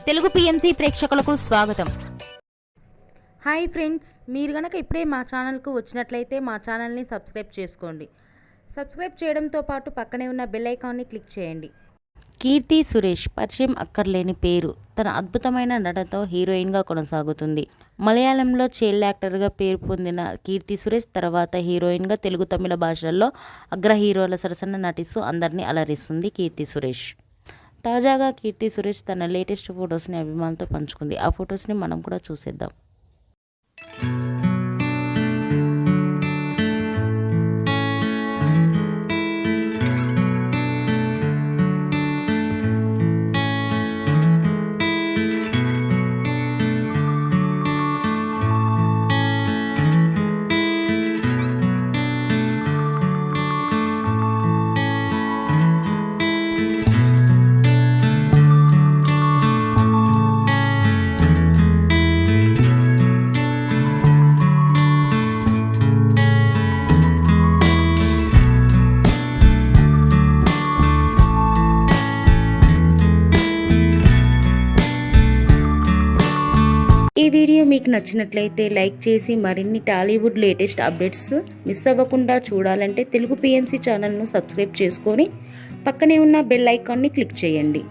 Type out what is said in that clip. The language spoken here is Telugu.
తెలుగు పిఎంసి ప్రేక్షకులకు స్వాగతం. హాయ్ ఫ్రెండ్స్, మీరు గనక ఇప్పుడే మా ఛానల్కు వచ్చినట్లయితే మా ఛానల్ని సబ్స్క్రైబ్ చేసుకోండి. సబ్స్క్రైబ్ చేయడంతో పాటు పక్కనే ఉన్న బెల్ ఐకాన్ని క్లిక్ చేయండి. కీర్తి సురేష్ పరిచయం అక్కర్లేని పేరు. తన అద్భుతమైన నటనతో హీరోయిన్గా కొనసాగుతుంది. మలయాళంలో చైల్డ్ యాక్టర్గా పేరు పొందిన కీర్తి సురేష్ తర్వాత హీరోయిన్గా తెలుగు, తమిళ భాషల్లో అగ్ర హీరోల సరసన నటిస్తూ అందరినీ అలరిస్తుంది కీర్తి సురేష్. తాజాగా కీర్తి సురేష్ తన లేటెస్ట్ ఫొటోస్ని అభిమానులతో పంచుకుంది. ఆ ఫొటోస్ని మనం కూడా చూసేద్దాం. ఈ వీడియో మీకు నచ్చినట్లయితే లైక్ చేసి మరిన్ని టాలీవుడ్ లేటెస్ట్ అప్డేట్స్ మిస్ అవ్వకుండా చూడాలంటే తెలుగు పిఎంసి ఛానల్ను సబ్స్క్రైబ్ చేసుకొని పక్కనే ఉన్న బెల్ ఐకాన్ని క్లిక్ చేయండి.